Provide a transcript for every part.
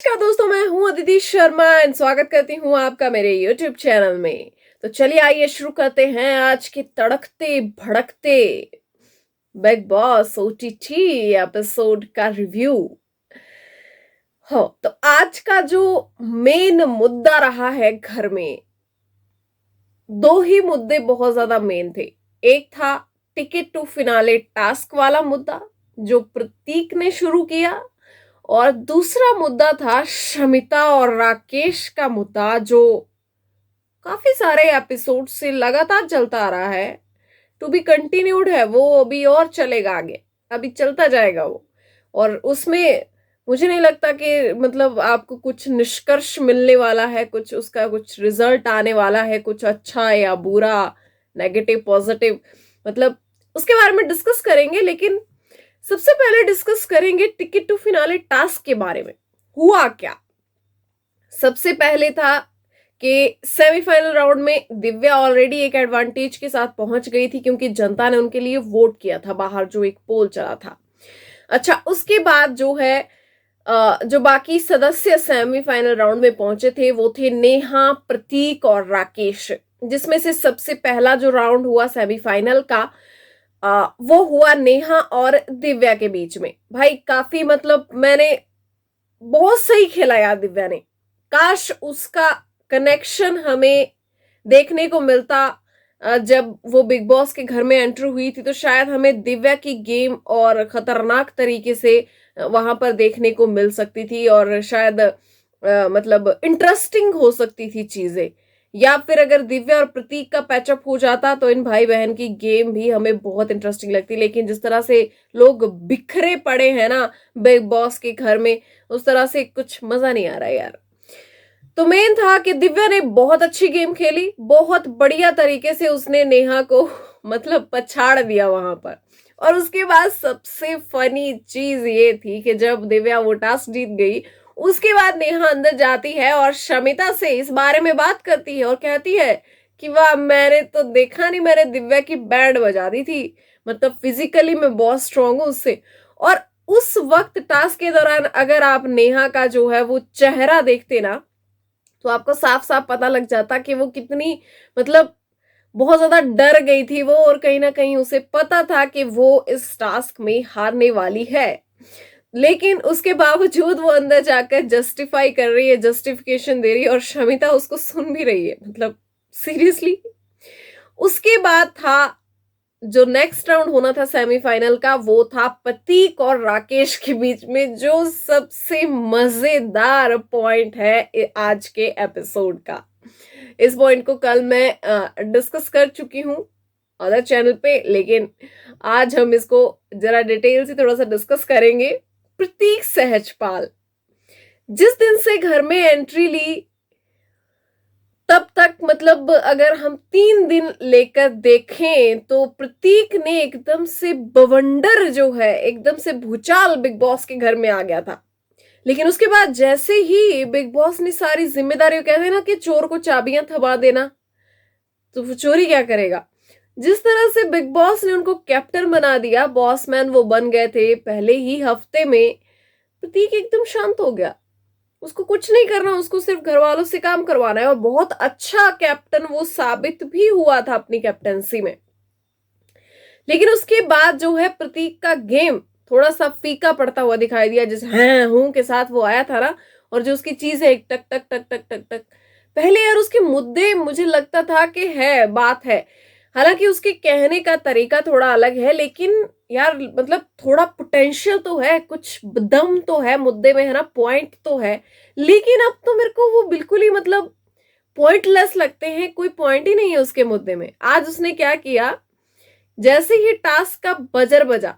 नमस्कार दोस्तों, मैं हूं अदिति शर्मा एंड स्वागत करती हूं आपका मेरे YouTube चैनल में। तो चलिए आइए शुरू करते हैं आज के तड़कते भड़कते बिग बॉस OTT एपिसोड का रिव्यू। हो तो आज का जो मेन मुद्दा रहा है घर में, दो ही मुद्दे बहुत ज्यादा मेन थे। एक था टिकट टू फिनाले टास्क वाला मुद्दा जो प्रतीक ने शुरू किया, और दूसरा मुद्दा था शमिता और राकेश का मुद्दा जो काफी सारे एपिसोड से लगातार चलता आ रहा है। टू बी कंटिन्यूड है वो, अभी और चलेगा आगे, अभी चलता जाएगा वो। और उसमें मुझे नहीं लगता कि मतलब आपको कुछ निष्कर्ष मिलने वाला है, कुछ उसका कुछ रिजल्ट आने वाला है, कुछ अच्छा या बुरा, नेगेटिव पॉजिटिव, मतलब उसके बारे में डिस्कस करेंगे। लेकिन सबसे पहले डिस्कस करेंगे टिकट टू फिनाले टास्क के बारे में। हुआ क्या? सबसे पहले था कि सेमीफाइनल राउंड में दिव्या ऑलरेडी एक एडवांटेज के साथ पहुंच गई थी क्योंकि जनता ने उनके लिए वोट किया था बाहर, जो एक पोल चला था। अच्छा, उसके बाद जो है जो बाकी सदस्य सेमीफाइनल राउंड में पहुंचे थे वो थे नेहा, प्रतीक और राकेश, जिसमें से सबसे पहला जो राउंड हुआ सेमीफाइनल का वो हुआ नेहा और दिव्या के बीच में। भाई काफी मतलब मैंने बहुत सही खेला यार दिव्या ने। काश उसका कनेक्शन हमें देखने को मिलता जब वो बिग बॉस के घर में एंटर हुई थी, तो शायद हमें दिव्या की गेम और खतरनाक तरीके से वहां पर देखने को मिल सकती थी, और शायद मतलब इंटरेस्टिंग हो सकती थी चीजें। या फिर अगर दिव्या और प्रतीक का पैचअप हो जाता तो इन भाई बहन की गेम भी हमें बहुत इंटरेस्टिंग लगती। लेकिन जिस तरह से लोग बिखरे पड़े हैं ना बिग बॉस के घर में, उस तरह से कुछ मजा नहीं आ रहा यार। तो मेन था कि दिव्या ने बहुत अच्छी गेम खेली, बहुत बढ़िया तरीके से उसने नेहा को मतलब पछाड़ दिया वहां पर। और उसके बाद सबसे फनी चीज ये थी कि जब दिव्या वो टास्क जीत गई, उसके बाद नेहा अंदर जाती है और शमिता से इस बारे में बात करती है और कहती है कि वाह, मैंने तो देखा नहीं, मैंने दिव्या की बैंड बजा दी थी, मतलब फिजिकली मैं बहुत स्ट्रांग हूं उससे। और उस वक्त टास्क के दौरान अगर आप नेहा का जो है वो चेहरा देखते ना, तो आपको साफ साफ पता लग जाता कि वो कितनी मतलब बहुत ज्यादा डर गई थी वो, और कहीं ना कहीं उसे पता था कि वो इस टास्क में हारने वाली है। लेकिन उसके बावजूद वो अंदर जाकर जस्टिफाई कर रही है, जस्टिफिकेशन दे रही है, और शमिता उसको सुन भी रही है, मतलब सीरियसली। उसके बाद था जो नेक्स्ट राउंड होना था सेमीफाइनल का, वो था प्रतीक और राकेश के बीच में, जो सबसे मजेदार पॉइंट है आज के एपिसोड का। इस पॉइंट को कल मैं डिस्कस कर चुकी हूं अदर चैनल पे, लेकिन आज हम इसको जरा डिटेल से थोड़ा सा डिस्कस करेंगे। प्रतीक सहजपाल जिस दिन से घर में एंट्री ली तब तक, मतलब अगर हम 3 दिन लेकर देखें तो प्रतीक ने एकदम से बवंडर जो है, एकदम से भूचाल बिग बॉस के घर में आ गया था। लेकिन उसके बाद जैसे ही बिग बॉस ने सारी जिम्मेदारी, कहते हैं ना कि चोर को चाबियां थमा देना, तो वो चोरी क्या करेगा। जिस तरह से बिग बॉस ने उनको कैप्टन बना दिया, बॉस मैन वो बन गए थे पहले ही हफ्ते में, प्रतीक एकदम शांत हो गया। उसको कुछ नहीं करना, उसको सिर्फ घर वालों से काम करवाना है, और बहुत अच्छा कैप्टन वो साबित भी हुआ था अपनी कैप्टनसी में। लेकिन उसके बाद जो है प्रतीक का गेम थोड़ा सा फीका पड़ता हुआ दिखाई दिया, जिस हैं हूं के साथ वो आया था ना, और जो उसकी चीज है टक टक टक टक टक टक। पहले यार उसके मुद्दे मुझे लगता था कि है बात है, हालांकि उसके कहने का तरीका थोड़ा अलग है, लेकिन यार मतलब थोड़ा पोटेंशियल तो है, कुछ दम तो है मुद्दे में, है ना, पॉइंट तो है। लेकिन अब तो मेरे को वो बिल्कुल ही मतलब पॉइंटलेस लगते हैं, कोई पॉइंट ही नहीं है उसके मुद्दे में। आज उसने क्या किया, जैसे ही टास्क का बजर बजा,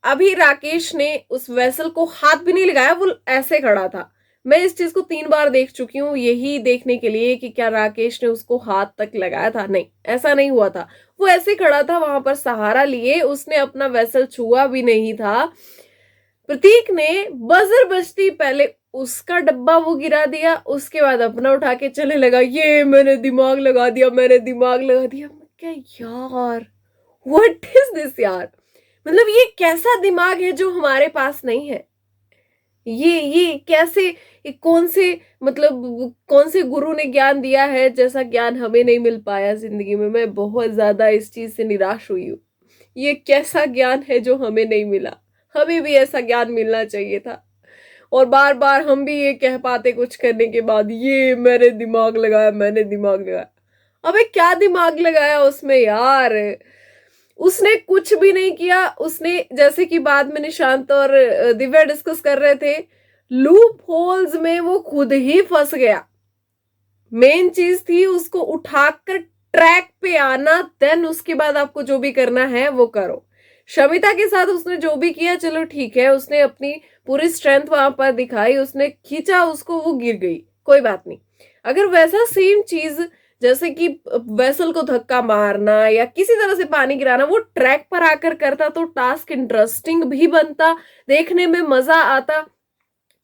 अभी राकेश ने उस वेसल को हाथ भी नहीं लगाया, वो ऐसे खड़ा था। मैं इस चीज को 3 बार देख चुकी हूँ यही देखने के लिए कि क्या राकेश ने उसको हाथ तक लगाया था। नहीं, ऐसा नहीं हुआ था। वो ऐसे खड़ा था वहां पर सहारा लिए, उसने अपना वेसल छुआ भी नहीं था। प्रतीक ने बजर बजती पहले उसका डब्बा वो गिरा दिया, उसके बाद अपना उठा के चले लगा, ये मैंने दिमाग लगा दिया, मैंने दिमाग लगा दिया। मैं क्या यार, व्हाट इज दिस यार, मतलब ये कैसा दिमाग है जो हमारे पास नहीं है। ये कैसे, ये कौन से, मतलब कौन से गुरु ने ज्ञान दिया है जैसा ज्ञान हमें नहीं मिल पाया जिंदगी में। मैं बहुत ज्यादा इस चीज से निराश हुई हूँ। ये कैसा ज्ञान है जो हमें नहीं मिला? हमें भी ऐसा ज्ञान मिलना चाहिए था। और बार बार हम भी ये कह पाते कुछ करने के बाद, ये मैंने दिमाग लगाया, मैंने दिमाग लगाया। अबे क्या दिमाग लगाया उसमें यार? उसने कुछ भी नहीं किया। उसने, जैसे कि बाद में निशांत और दिव्या डिस्कस कर रहे थे, लूप होल्स में वो खुद ही फंस गया। मेन चीज थी उसको उठाकर ट्रैक पे आना, देन उसके बाद आपको जो भी करना है वो करो। शमिता के साथ उसने जो भी किया, चलो ठीक है, उसने अपनी पूरी स्ट्रेंथ वहां पर दिखाई, उसने खींचा उसको, वो गिर गई, कोई बात नहीं। अगर वैसा सेम चीज, जैसे कि वेसल को धक्का मारना या किसी तरह से पानी गिराना, वो ट्रैक पर आकर करता तो टास्क इंटरेस्टिंग भी बनता, देखने में मजा आता,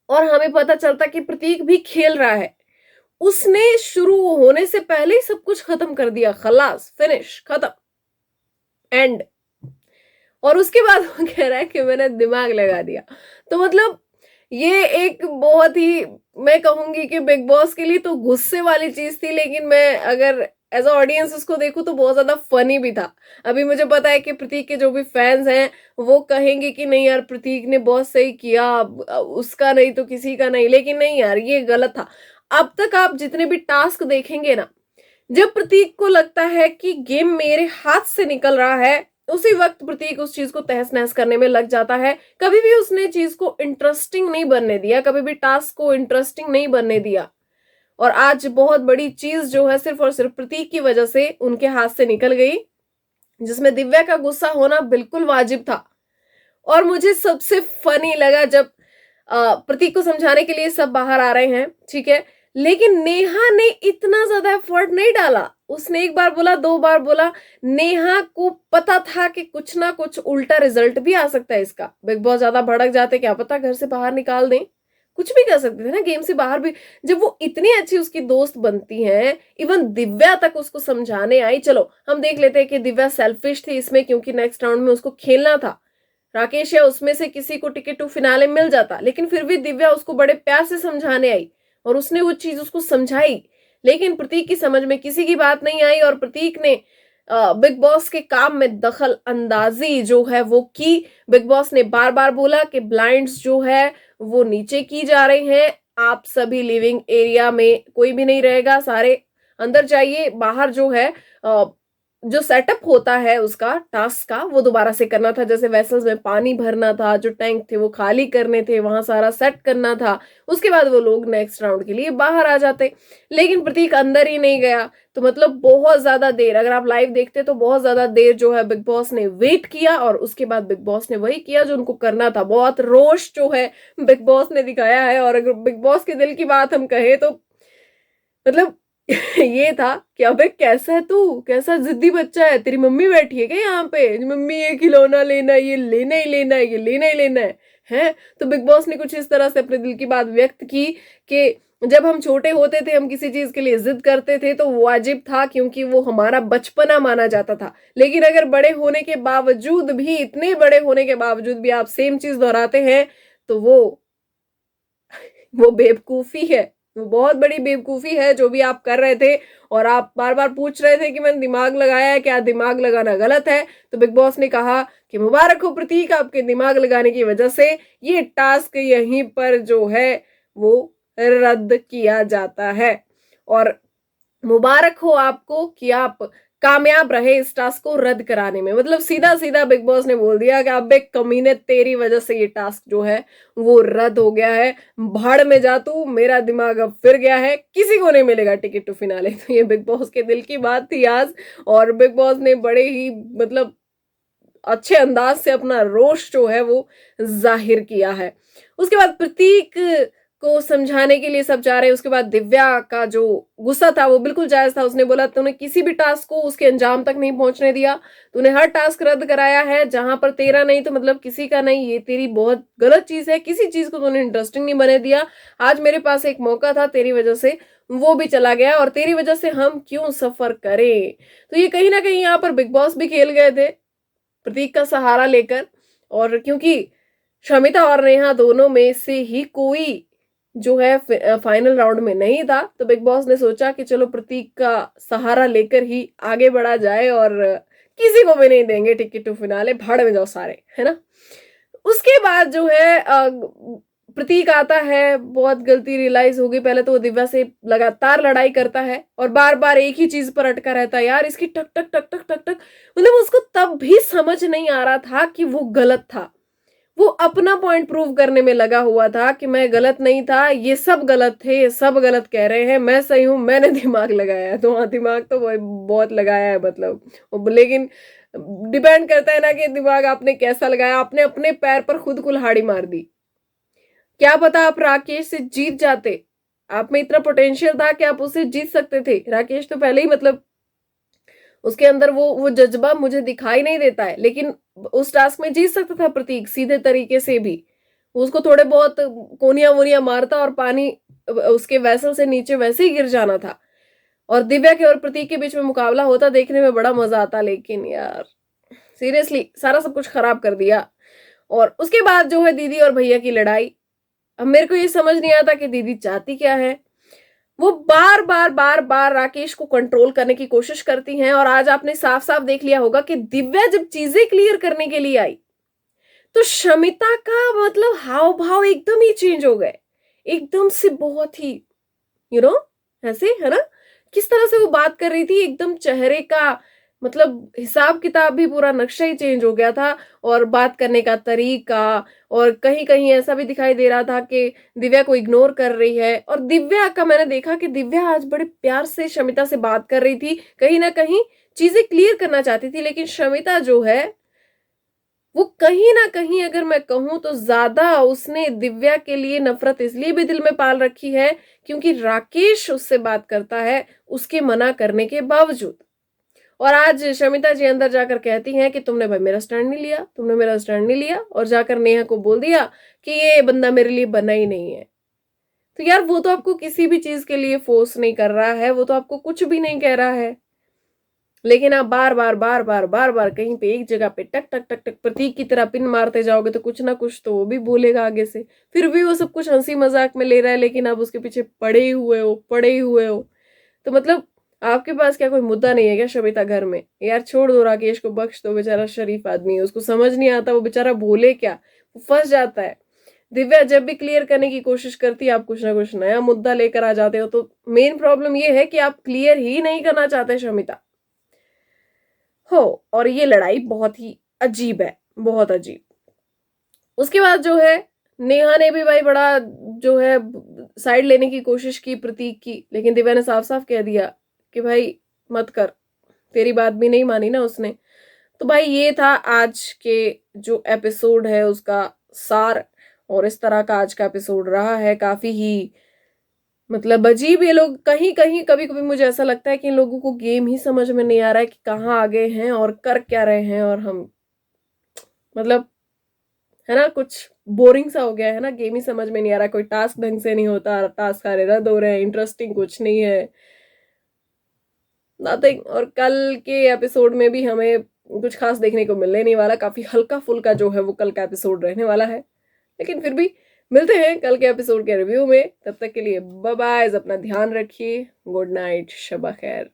और हमें पता चलता कि प्रतीक भी खेल रहा है। उसने शुरू होने से पहले ही सब कुछ खत्म कर दिया, खलास, फिनिश, खत्म, एंड। और उसके बाद वो कह रहा है कि मैंने दिमाग लगा दिया। तो मतलब ये एक बहुत ही, मैं कहूंगी कि बिग बॉस के लिए तो गुस्से वाली चीज थी, लेकिन मैं अगर एज अ ऑडियंस उसको देखूं तो बहुत ज्यादा फनी भी था। अभी मुझे पता है कि प्रतीक के जो भी फैंस हैं वो कहेंगे कि नहीं यार, प्रतीक ने बहुत सही किया, उसका नहीं तो किसी का नहीं, लेकिन नहीं यार, ये गलत था। अब तक आप जितने भी टास्क देखेंगे ना, जब प्रतीक को लगता है कि गेम मेरे हाथ से निकल रहा है, उसी वक्त प्रतीक उस चीज को तहस नहस करने में लग जाता है। कभी भी उसने चीज को इंटरेस्टिंग नहीं बनने दिया, कभी भी टास्क को इंटरेस्टिंग नहीं बनने दिया। और आज बहुत बड़ी चीज जो है सिर्फ और सिर्फ प्रतीक की वजह से उनके हाथ से निकल गई, जिसमें दिव्या का गुस्सा होना बिल्कुल वाजिब था। और मुझे सबसे फनी लगा जब प्रतीक को समझाने के लिए सब बाहर आ रहे हैं, ठीक है, लेकिन नेहा ने इतना ज्यादा एफर्ट नहीं डाला। उसने एक बार बोला, दो बार बोला। नेहा को पता था कि कुछ ना कुछ उल्टा रिजल्ट भी आ सकता है इसका, बिग बॉस ज्यादा भड़क जाते, क्या पता घर से बाहर निकाल दें, कुछ भी कर सकते थे ना, गेम से बाहर भी। जब वो इतनी अच्छी उसकी दोस्त बनती है, इवन दिव्या तक उसको समझाने आई। चलो हम देख लेते हैं कि दिव्या सेल्फिश थी इसमें, क्योंकि नेक्स्ट राउंड में उसको खेलना था, राकेश या उसमें से किसी को टिकट टू फिनाले मिल जाता, लेकिन फिर भी दिव्या उसको बड़े प्यार से समझाने आई और उसने वो चीज उसको समझाई। लेकिन प्रतीक की समझ में किसी की बात नहीं आई, और प्रतीक ने बिग बॉस के काम में दखल अंदाजी जो है वो की। बिग बॉस ने बार बार बोला कि ब्लाइंड्स जो है वो नीचे की जा रही हैं, आप सभी लिविंग एरिया में कोई भी नहीं रहेगा, सारे अंदर जाइए। बाहर जो है जो सेटअप होता है उसका टास्क का, वो दोबारा से करना था। जैसे वेसल्स में पानी भरना था, जो टैंक थे वो खाली करने थे, वहां सारा सेट करना था, उसके बाद वो लोग नेक्स्ट राउंड के लिए बाहर आ जाते। लेकिन प्रतीक अंदर ही नहीं गया। तो मतलब बहुत ज्यादा देर, अगर आप लाइव देखते तो बहुत ज्यादा देर जो है बिग बॉस ने वेट किया, और उसके बाद बिग बॉस ने वही किया जो उनको करना था। बहुत रोष जो है बिग बॉस ने दिखाया है। और अगर बिग बॉस के दिल की बात हम कहें तो मतलब ये था कि अबे कैसा है तू, कैसा जिद्दी बच्चा है, तेरी मम्मी बैठी है क्या यहाँ पे, मम्मी ये खिलौना लेना है, ये लेना ही लेना है, ये लेना ही लेना है। तो बिग बॉस ने कुछ इस तरह से अपने दिल की बात व्यक्त की कि जब हम छोटे होते थे, हम किसी चीज के लिए जिद करते थे तो वो वाजिब था, क्योंकि वो हमारा बचपना माना जाता था। लेकिन अगर बड़े होने के बावजूद भी, इतने बड़े होने के बावजूद भी आप सेम चीज दोहराते हैं, तो वो बेवकूफी है, वो बहुत बड़ी बेवकूफी है जो भी आप कर रहे थे। और आप बार बार पूछ रहे थे कि मैंने दिमाग लगाया है, क्या दिमाग लगाना गलत है? तो बिग बॉस ने कहा कि मुबारक हो प्रतीक, आपके दिमाग लगाने की वजह से ये टास्क यहीं पर जो है वो रद्द किया जाता है। और मुबारक हो आपको कि आप कामयाब रहे इस टास्क को रद्द कराने में। मतलब सीधा सीधा बिग बॉस ने बोल दिया कि अब एक कमीने, तेरी वजह से ये टास्क जो है वो रद्द हो गया है, भाड़ में जा तू, मेरा दिमाग अब फिर गया है, किसी को नहीं मिलेगा टिकट टू फिनाले। तो ये बिग बॉस के दिल की बात थी आज। और बिग बॉस ने बड़े ही मतलब अच्छे अंदाज से अपना रोष जो है वो जाहिर किया है। उसके बाद प्रतीक को समझाने के लिए सब जा रहे हैं। उसके बाद दिव्या का जो गुस्सा था वो बिल्कुल जायज था। उसने बोला तूने किसी भी टास्क को उसके अंजाम तक नहीं पहुंचने दिया, तूने हर टास्क रद्द कराया है, जहां पर तेरा नहीं तो मतलब किसी का नहीं, ये तेरी बहुत गलत चीज है। किसी चीज को तूने इंटरेस्टिंग नहीं बने दिया। आज मेरे पास एक मौका था, तेरी वजह से वो भी चला गया, और तेरी वजह से हम क्यों सफर करें। तो ये कहीं ना कहीं यहाँ पर बिग बॉस भी खेल गए थे प्रतीक का सहारा लेकर। और क्योंकि शमिता और नेहा दोनों में से ही कोई जो है फाइनल राउंड में नहीं था, तो बिग बॉस ने सोचा कि चलो प्रतीक का सहारा लेकर ही आगे बढ़ा जाए और किसी को भी नहीं देंगे टिकट टू फिनाले, भाड़ में जाओ सारे, है ना। उसके बाद जो है प्रतीक आता है, बहुत गलती रियलाइज होगी। पहले तो वो दिव्या से लगातार लड़ाई करता है और बार बार एक ही चीज पर अटका रहता है, यार इसकी टक टक टक टक टक टक। मतलब उसको तब भी समझ नहीं आ रहा था कि वो गलत था। वो अपना पॉइंट प्रूव करने में लगा हुआ था कि मैं गलत नहीं था, ये सब गलत थे, ये सब गलत कह रहे हैं, मैं सही हूं, मैंने दिमाग लगाया है। तो हाँ, दिमाग तो वो बहुत लगाया है, मतलब। लेकिन डिपेंड करता है ना कि दिमाग आपने कैसा लगाया। आपने अपने पैर पर खुद कुल्हाड़ी मार दी। क्या पता आप राकेश से जीत जाते, आप में इतना पोटेंशियल था कि आप उससे जीत सकते थे। राकेश तो पहले ही, मतलब उसके अंदर वो जज्बा मुझे दिखाई नहीं देता है, लेकिन उस टास्क में जीत सकता था प्रतीक सीधे तरीके से भी। उसको थोड़े बहुत कोनिया वोनिया मारता और पानी उसके वेसल से नीचे वैसे ही गिर जाना था, और दिव्या के और प्रतीक के बीच में मुकाबला होता, देखने में बड़ा मजा आता। लेकिन यार सीरियसली सारा सब कुछ खराब कर दिया। और उसके बाद जो है दीदी और भैया की लड़ाई। अब मेरे को ये समझ नहीं आता कि दीदी चाहती क्या है। वो बार बार बार बार राकेश को कंट्रोल करने की कोशिश करती हैं, और आज आपने साफ साफ देख लिया होगा कि दिव्या जब चीजें क्लियर करने के लिए आई तो शमिता का मतलब हाव भाव एकदम ही चेंज हो गए, एकदम से बहुत ही यू नो ऐसे, है ना। किस तरह से वो बात कर रही थी, एकदम चेहरे का मतलब हिसाब किताब भी, पूरा नक्शा ही चेंज हो गया था। और बात करने का तरीका, और कहीं कहीं ऐसा भी दिखाई दे रहा था कि दिव्या को इग्नोर कर रही है। और दिव्या का मैंने देखा कि दिव्या आज बड़े प्यार से शमिता से बात कर रही थी, कहीं ना कहीं चीजें क्लियर करना चाहती थी। लेकिन शमिता जो है वो कहीं ना कहीं, अगर मैं कहूं तो ज्यादा उसने दिव्या के लिए नफरत इसलिए भी दिल में पाल रखी है क्योंकि राकेश उससे बात करता है उसके मना करने के बावजूद। और आज शमिता जी अंदर जाकर कहती हैं कि तुमने भाई मेरा स्टैंड नहीं लिया, तुमने मेरा स्टैंड नहीं लिया, और जाकर नेहा को बोल दिया कि ये बंदा मेरे लिए बना ही नहीं है। तो यार वो तो आपको किसी भी चीज के लिए फोर्स नहीं कर रहा है, वो तो आपको कुछ भी नहीं कह रहा है, लेकिन आप बार बार बार बार बार बार कहीं पे एक जगह पे टक टक टक टक प्रतीक की तरह पिन मारते जाओगे तो कुछ ना कुछ तो वो भी बोलेगा आगे से। फिर भी वो सब कुछ हंसी मजाक में ले रहा है, लेकिन आप उसके पीछे पड़े ही हुए हो, पड़े ही हुए हो। तो मतलब आपके पास क्या कोई मुद्दा नहीं है क्या शमिता घर में? यार छोड़ दो, राकेश को बख्श दो, बेचारा शरीफ आदमी है, उसको समझ नहीं आता वो बेचारा बोले क्या, वो फंस जाता है। दिव्या जब भी क्लियर करने की कोशिश करती है आप कुछ ना कुछ नया मुद्दा लेकर आ जाते हो। तो मेन प्रॉब्लम ये है कि आप क्लियर ही नहीं करना चाहते शमिता हो, और ये लड़ाई बहुत ही अजीब है, बहुत अजीब। उसके बाद जो है नेहा ने भी भाई बड़ा जो है साइड लेने की कोशिश की प्रतीक की, लेकिन दिव्या ने साफ साफ कह दिया कि भाई मत कर, तेरी बात भी नहीं मानी ना उसने। तो भाई ये था आज के जो एपिसोड है उसका सार, और इस तरह का आज का एपिसोड रहा है, काफी ही मतलब अजीब। ये लोग कहीं कहीं कभी कभी मुझे ऐसा लगता है कि इन लोगों को गेम ही समझ में नहीं आ रहा है कि कहाँ आगे हैं और कर क्या रहे हैं, और हम मतलब, है ना, कुछ बोरिंग सा हो गया है ना, गेम ही समझ में नहीं आ रहा, कोई टास्क ढंग से नहीं होता, टास्क सारे रद्द हो रहे हैं, इंटरेस्टिंग कुछ नहीं है, नथिंग। और कल के एपिसोड में भी हमें कुछ खास देखने को मिलने नहीं वाला, काफी हल्का फुल्का जो है वो कल का एपिसोड रहने वाला है। लेकिन फिर भी मिलते हैं कल के एपिसोड के रिव्यू में, तब तक के लिए बाय बाय, अपना ध्यान रखिए, गुड नाइट, शब खैर।